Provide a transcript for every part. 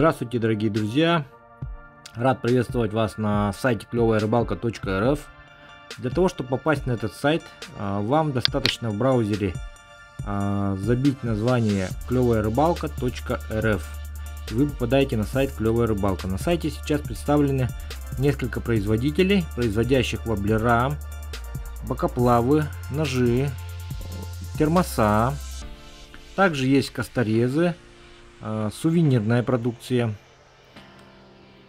Здравствуйте, дорогие друзья! Рад приветствовать вас на сайте клевая-рыбалка.рф. Для того, чтобы попасть на этот сайт, вам достаточно в браузере забить название клевая-рыбалка.рф. И вы попадаете на сайт Клевая Рыбалка. На сайте сейчас представлены несколько производителей, производящих воблера, бокоплавы, ножи, термоса. Также есть косторезы, сувенирная продукция.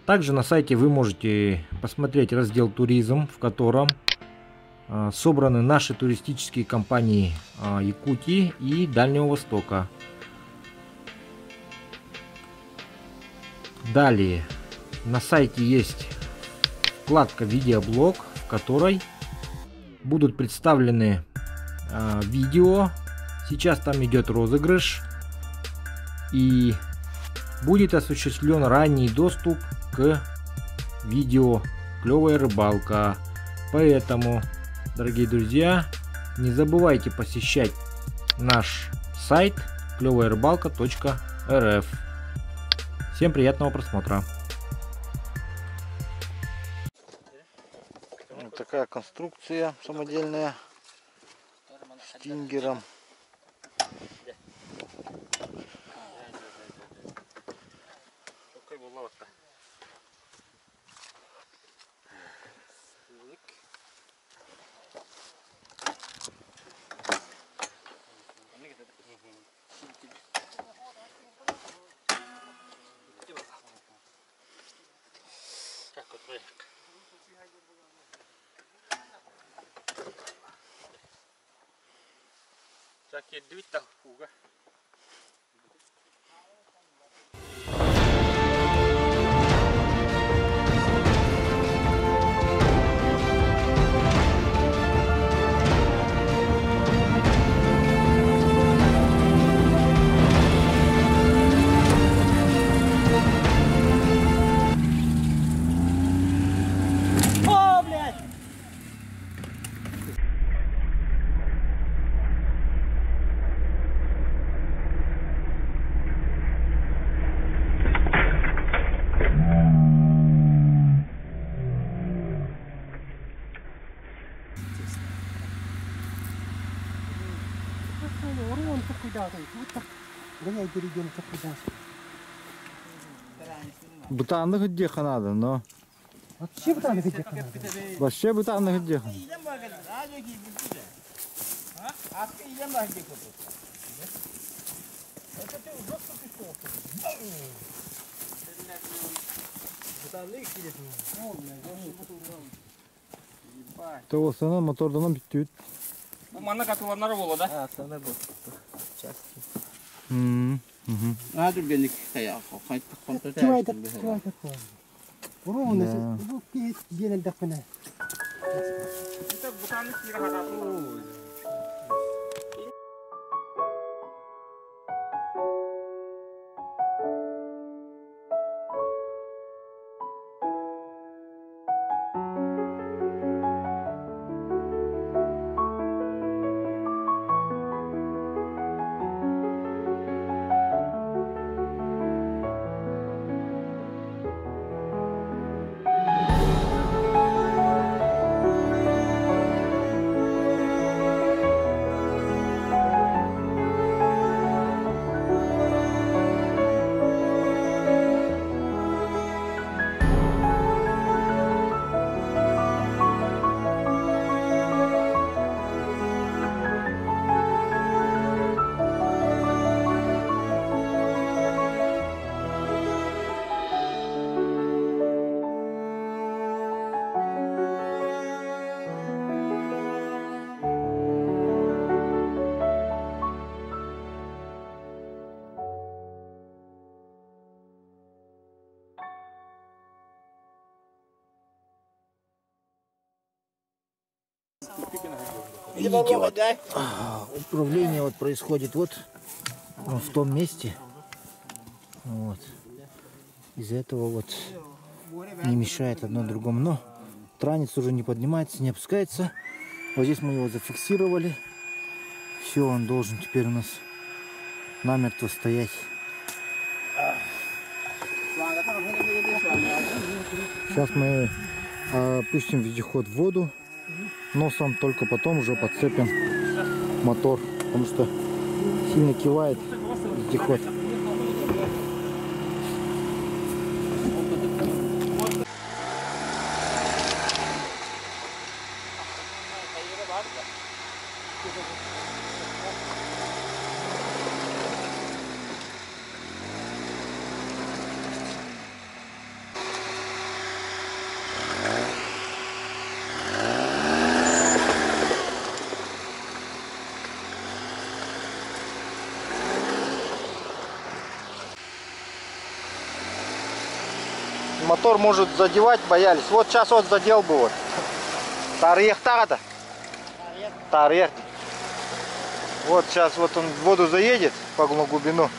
Также на сайте вы можете посмотреть раздел «Туризм», в котором собраны наши туристические компании Якутии и Дальнего Востока. Далее на сайте есть вкладка «Видеоблог», в которой будут представлены видео. Сейчас там идет розыгрыш и будет осуществлен ранний доступ к видео «Клевая рыбалка». Поэтому, дорогие друзья, не забывайте посещать наш сайт клевая-рыбалка.рф. Всем приятного просмотра. Вот такая конструкция самодельная с стингером. Бутанных где надо, но вообще бутанных где надо. Вообще бутанных где. То в основном мотор давно битет. Mana katular narwala dah. Ah, sana bu. Части. Ada belik kayak kayak komplit. Чего это такое? Ровно, вот где дafna. Kita bukan kira harap. Видите, вот, управление вот происходит вот в том месте. Вот. Из-за этого вот не мешает одно другому. Но транец уже не поднимается, не опускается. Вот здесь мы его зафиксировали. Все, он должен теперь у нас намертво стоять. Сейчас мы опустим вездеход в воду носом, только потом уже подцепим мотор, потому что сильно кивает вездеход. Мотор может задевать, боялись. Вот сейчас вот задел бы вот. Тарьех-то. Тарьех. Вот сейчас вот он в воду заедет по глубину.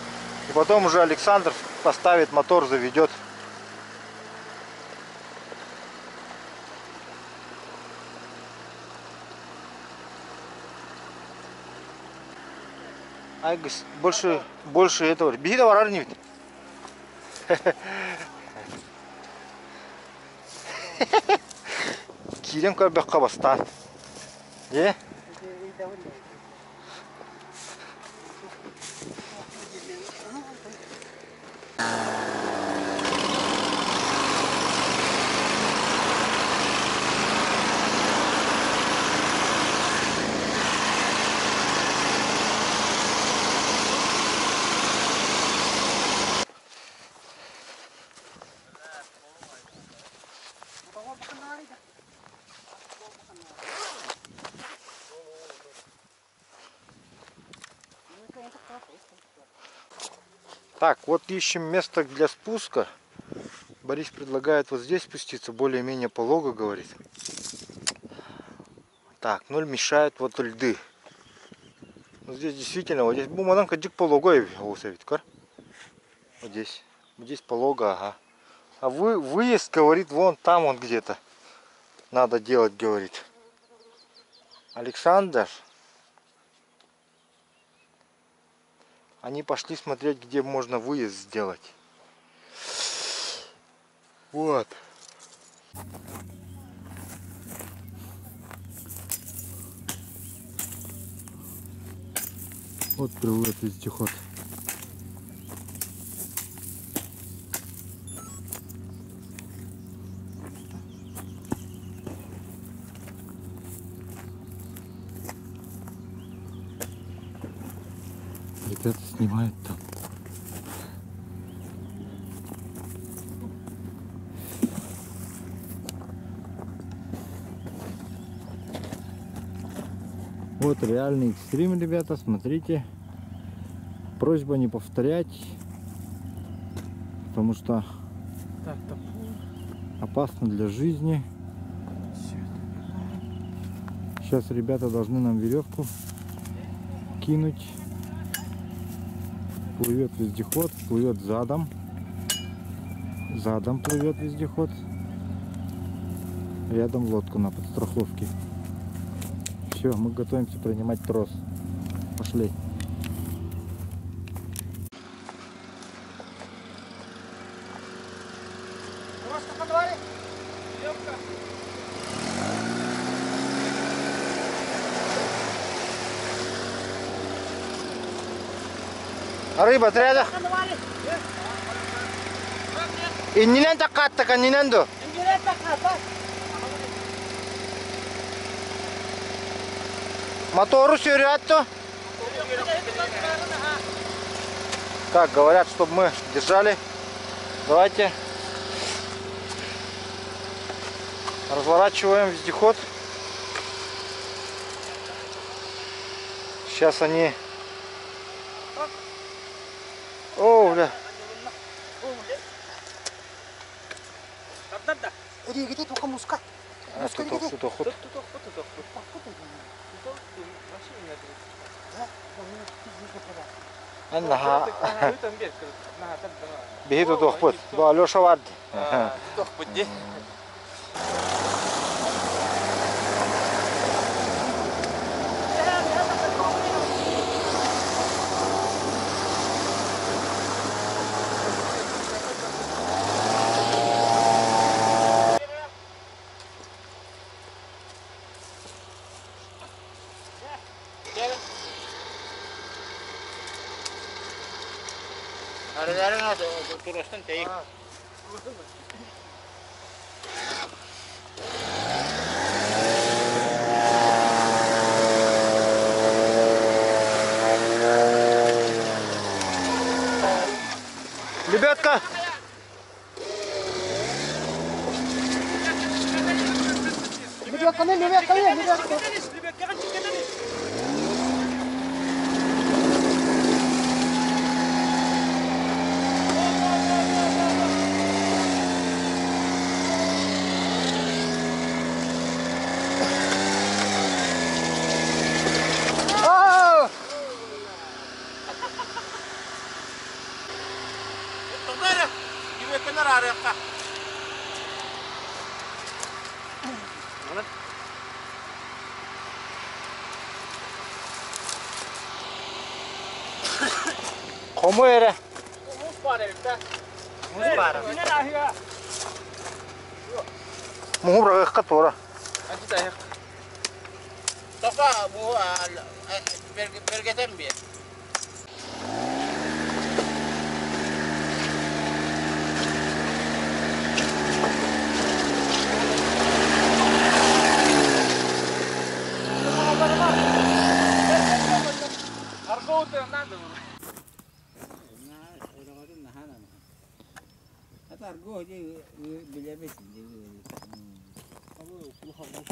И потом уже Александр поставит мотор, заведет. Ай, больше этого. Беги давай, рарнивит. Кирем карбекка бастан. Е? Так, вот ищем место для спуска. Борис предлагает вот здесь спуститься, более-менее полого, говорит. Так, ноль мешает вот льды. Вот здесь действительно, вот здесь бумаданка дик пологой, вот здесь полого, ага. А выезд, говорит, вон там он где-то надо делать, говорит Александр. Они пошли смотреть, где можно выезд сделать. Вот. Вот приводит вездеход. Ребята снимают там. Вот реальный экстрим, ребята, смотрите. Просьба не повторять, потому что опасно для жизни. Сейчас ребята должны нам веревку кинуть. Плывет вездеход, плывет задом. Задом плывет вездеход. Рядом лодка на подстраховке. Все, мы готовимся принимать трос. Пошли. Рыба тряда. И не надо катка, не надо. Мотору сюрят-то. Так, говорят, чтобы мы держали. Давайте. Разворачиваем вездеход. Сейчас они... О, бля. Где только муска. Тут охот. Анна, беги тут охот. Да, Алёша вард. Arılarına turasın teyik. Лебедка! Лебедка, лебедка. А! Tugara, gibi kenar arıka. ¿Cómo era? Muz para evde. Muz para. Ne rahiya? Muhur katора. Hadi dayak. Toka bu bergeten bir.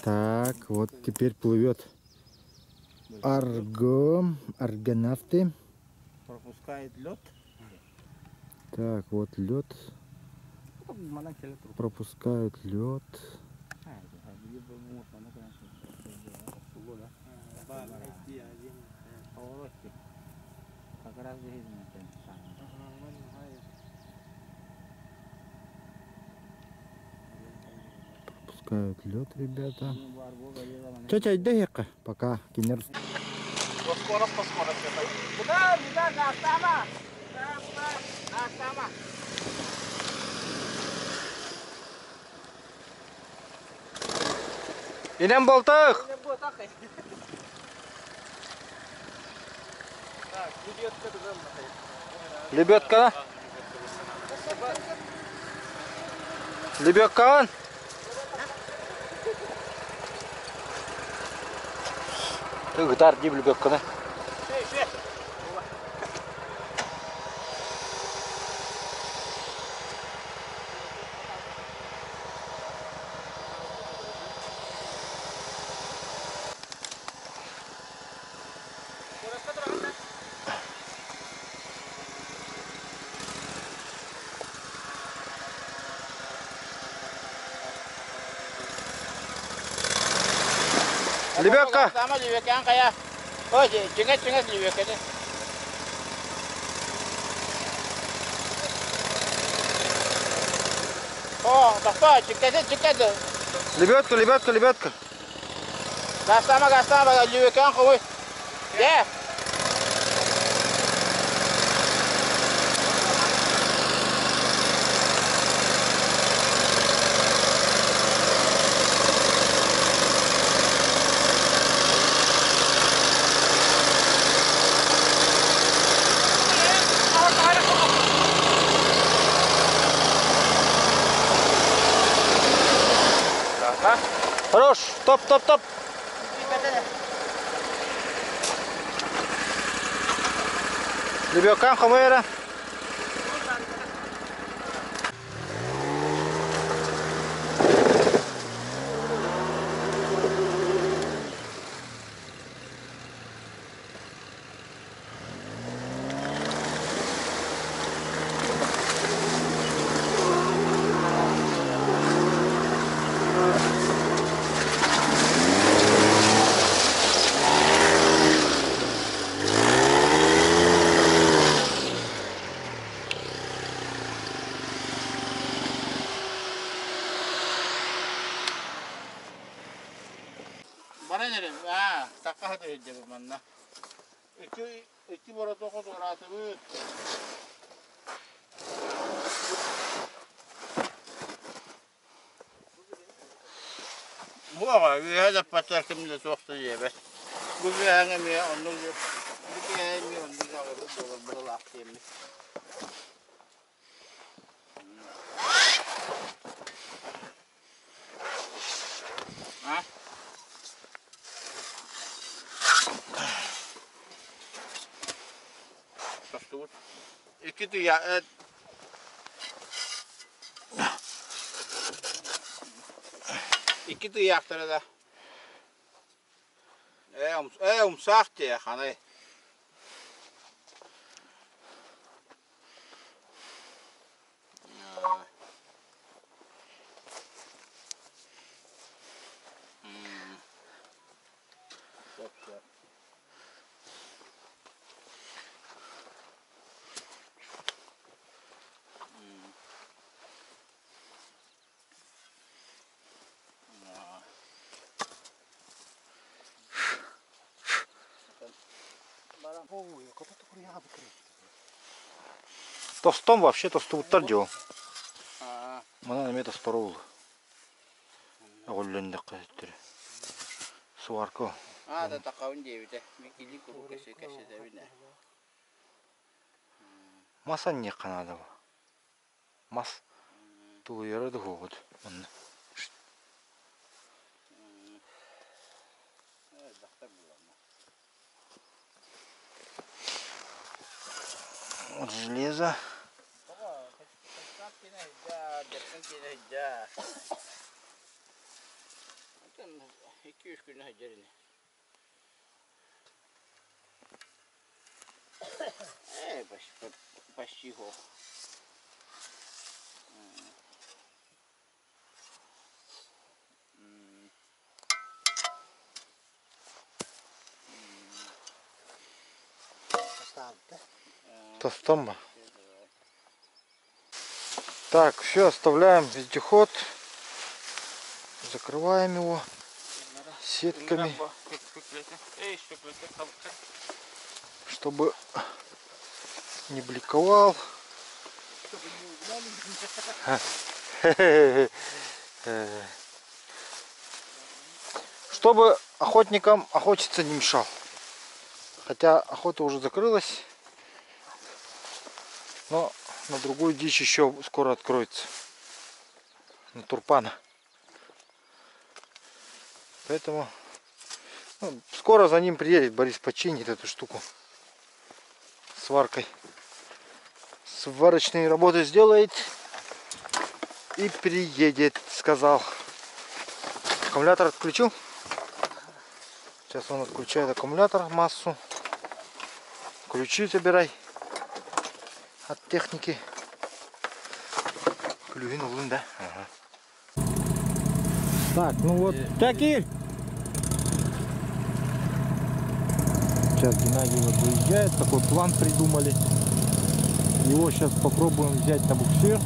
Так, вот теперь плывет аргонавты. Пропускает лед. Так, вот лед. Пропускают лед. Как раз видно. Пропускают лед, ребята. Тетя, дай-ка, пока кинер. Скоро посмотрим. Куда, Настама? Настама. Инем болтых! Лебедка. Лебедка. Гитар дип лебедка. Лебедка. Sama lübekan kaya. Oh, cenget lübekan. Oh, такой, cenget. Лебедка, лебедка, лебедка. Gastama lübekan koy. Ye. Хорош. Топ. Лебедка, ¿cómo era? Bana ne dedim? Ha, takka hadi ödeyeceğim bana. İki bara dokuz orası bu. Bu ama bir hadi patar kimle soktu diye be. Bu bir hangi mi onun gibi. Bu bir hangi mi onun gibi olur bu akşamı. İki tuyaktır da. Umsak diye hani. Ой, куда-то курья выкрыть. Тостом вообще-то стуттар делал. Мана немета спорол. Оголленде кайттыр. Сварко. Да такаун девите. Микили куру кеше девине. Масан не канада. Мас. Ту ярады хогот. Вот железо. Почти го. Тостом. Так, все, оставляем вездеход. Закрываем его сетками, чтобы не бликовал. Чтобы охотникам охотиться не мешал. Хотя охота уже закрылась, но на другую дичь еще скоро откроется. На турпана. Поэтому скоро за ним приедет Борис, починит эту штуку сваркой. Сварочные работы сделает и приедет, сказал. Аккумулятор отключил. Сейчас он отключает аккумулятор, массу. Ключи забирай от техники. Клювин улын, да? Ага. Так, ну вот такие. Сейчас Геннадий вот выезжает, такой план придумали. Его сейчас попробуем взять на буксир.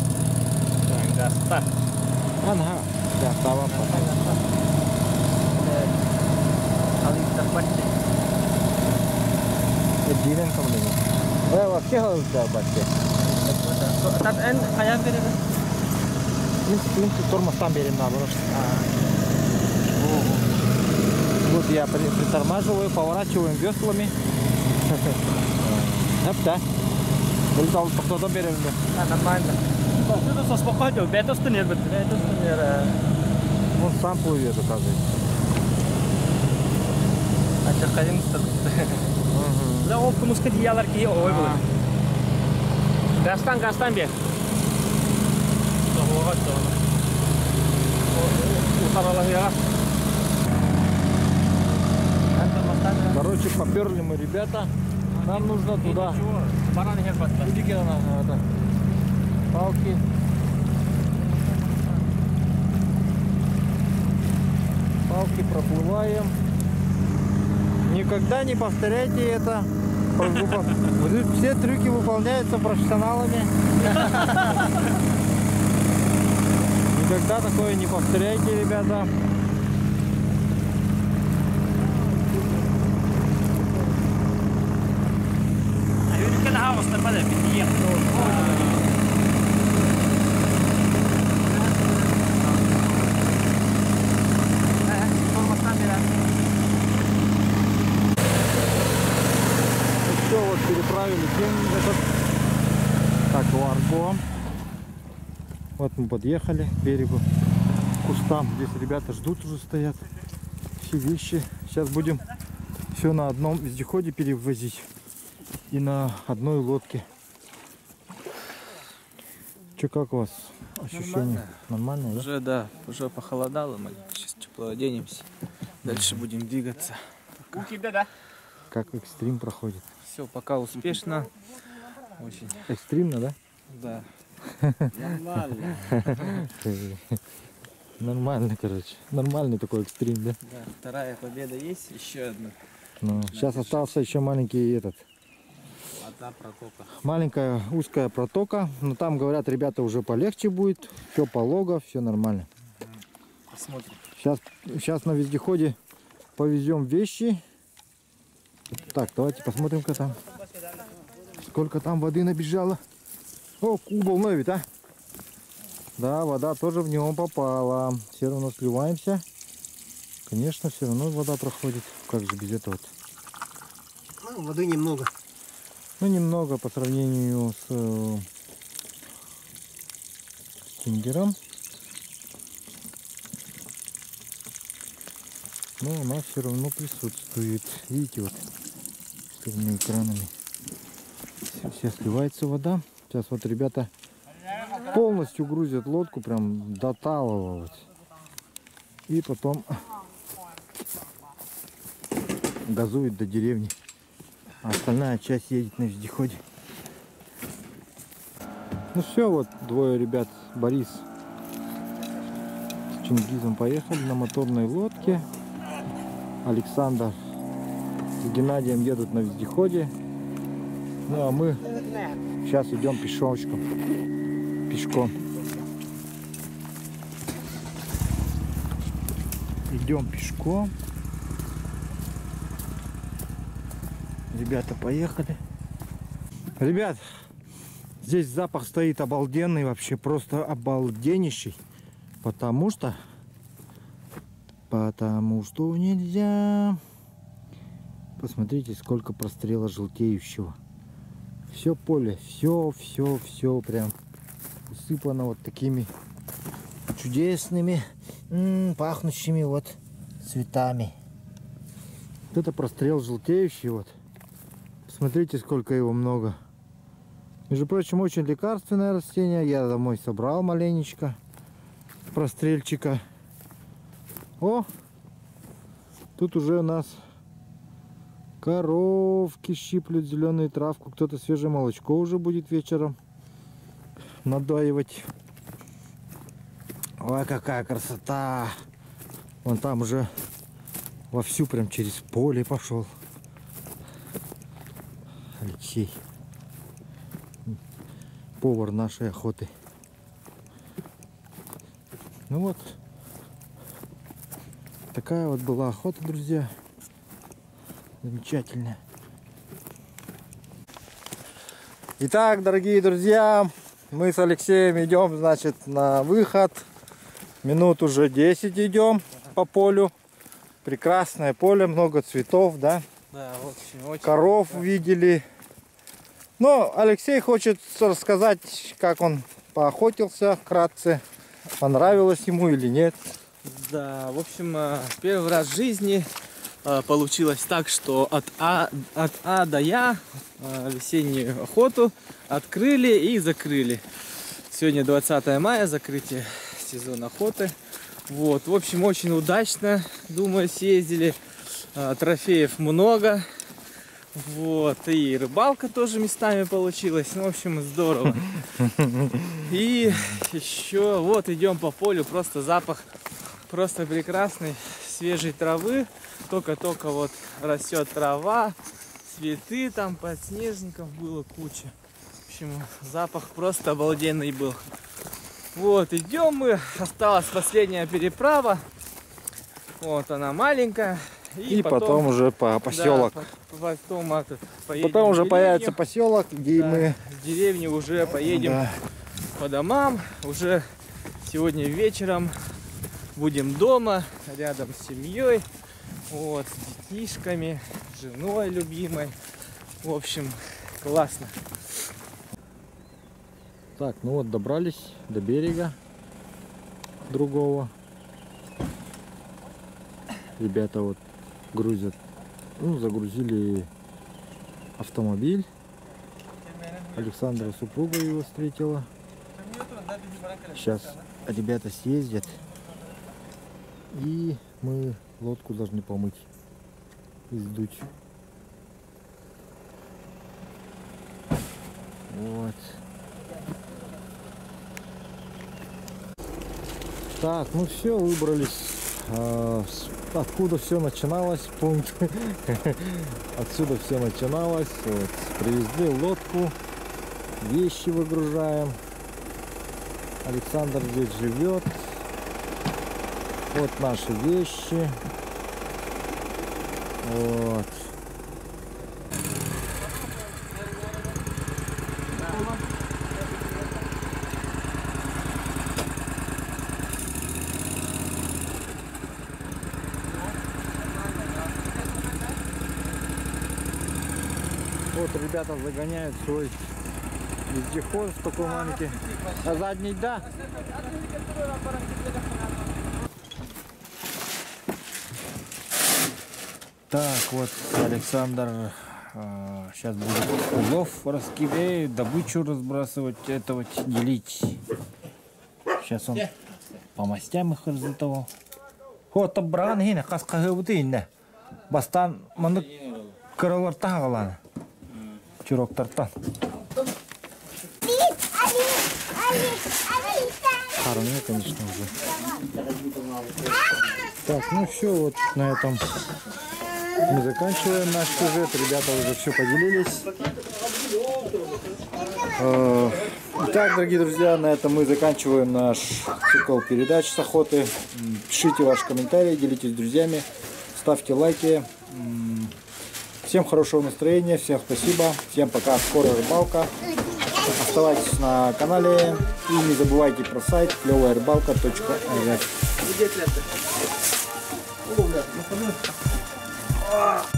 Ага, да, сава. Дилен кому-нибудь. Вообще да, батя. В принципе, тормоз там берем наоборот. Вот я притормаживаю, поворачиваем веслами. Да. Только кто-то берем. Нормально. Это спокойно, это что не будет. Он сам плывет, оказывается. А что ходим что? Да, он кому сказать, я ларки, ой, было. Гастан бе. Короче, поперли мы, ребята. Нам нужно туда. Палки. Палки проплываем. Никогда не повторяйте это. Все трюки выполняются профессионалами. Никогда такое не повторяйте, ребята. Все, вот переправили этот, так, Ларго. Вот мы подъехали к берегу, к кустам. Здесь ребята ждут, уже стоят все вещи. Сейчас будем все на одном вездеходе перевозить и на одной лодке. Че, как у вас ощущения? Нормально, да? Уже, да, уже похолодало, мы сейчас тепло оденемся. Дальше будем двигаться. Как экстрим проходит? Все, пока успешно. Очень. Экстримно, да? Да. Нормально, короче. Нормальный такой экстрим, да? Да, вторая победа есть, еще одна. Ну, сейчас остался еще маленький этот. Одна протока. Маленькая узкая протока. Но там, говорят, ребята, уже полегче будет. Все полого, все нормально. Посмотрим. Сейчас на вездеходе повезем вещи. Так, давайте посмотрим-ка там. Сколько там воды набежало. О, кубол новит, а? Да, вода тоже в него попала. Все равно сливаемся. Конечно, все равно вода проходит. Как же без этого? Ну, воды немного. Ну, немного по сравнению с Тингером. Но она все равно присутствует. Видите, вот с этими экранами. Все сливается вода. Сейчас вот ребята полностью грузят лодку, прям до талого. Вот. И потом газует до деревни. А остальная часть едет на вездеходе. Ну все, вот двое ребят, Борис с Чингизом, поехали на моторной лодке. Александр с Геннадием едут на вездеходе. Ну а мы сейчас идем пешком. Идем пешком. Ребята поехали. Ребят, здесь запах стоит обалденный, вообще просто обалденнейший. Потому что нельзя. Посмотрите, сколько прострела желтеющего. Все поле, все прям усыпано вот такими чудесными, пахнущими вот цветами. Вот это прострел желтеющий вот. Смотрите, сколько его много. Между прочим, очень лекарственное растение. Я домой собрал маленечко прострельчика. О, тут уже у нас коровки щиплют зеленую травку. Кто-то свежее молочко уже будет вечером надоивать. Ой, какая красота! Вон там уже вовсю прям через поле пошел Алексей, повар нашей охоты. Ну вот, такая вот была охота, друзья. Замечательная. Итак, дорогие друзья, мы с Алексеем идем, значит, на выход. Минут уже 10 идем по полю. Прекрасное поле, много цветов, да? Да, очень. Коров видели. Но Алексей хочет рассказать, как он поохотился вкратце. Понравилось ему или нет. Да, в общем, первый раз в жизни получилось так, что от А до Я весеннюю охоту открыли и закрыли. Сегодня 20 мая, закрытие сезона охоты. Вот, в общем, очень удачно, думаю, съездили. Трофеев много. Вот, и рыбалка тоже местами получилась. Ну, в общем, здорово. И еще вот идем по полю, просто запах просто прекрасный, свежей травы. Только-только вот растет трава, цветы там, подснежников было куча. В общем, запах просто обалденный был. Вот, идем мы, осталась последняя переправа. Вот она маленькая. И потом уже поселок. Да, потом уже в появится поселок, где мы в деревне уже поедем по домам. Уже сегодня вечером будем дома, рядом с семьей, вот, с детишками, с женой любимой. В общем, классно. Так, ну вот добрались до берега другого. Ребята вот грузят, ну, загрузили автомобиль. Александра супруга его встретила. Сейчас ребята съездят, и мы лодку должны помыть и сдуть. Вот. Так, ну все, выбрались. Откуда все начиналось, пункт. Отсюда все начиналось. Вот. Привезли лодку, вещи выгружаем. Александр здесь живет. Вот наши вещи. Вот. Вот ребята загоняют свой вездеход в такой маленький. А задний, да? Так, вот Александр сейчас будет улов раскидывать, добычу разбрасывать, это вот делить. Сейчас он по мастям их разлетал. Вот бран хина, каска хевутин, бастан манук каралар тахалан. Чурок тартан. Харные, конечно, уже. Так, ну все, вот на этом мы заканчиваем наш сюжет. Ребята уже все поделились. Итак, дорогие друзья, на этом мы заканчиваем наш цикл передач с охоты. Пишите ваши комментарии, делитесь с друзьями, ставьте лайки. Всем хорошего настроения, всем спасибо, всем пока, скорая рыбалка. Оставайтесь на канале и не забывайте про сайт клёвая-рыбалка.рф.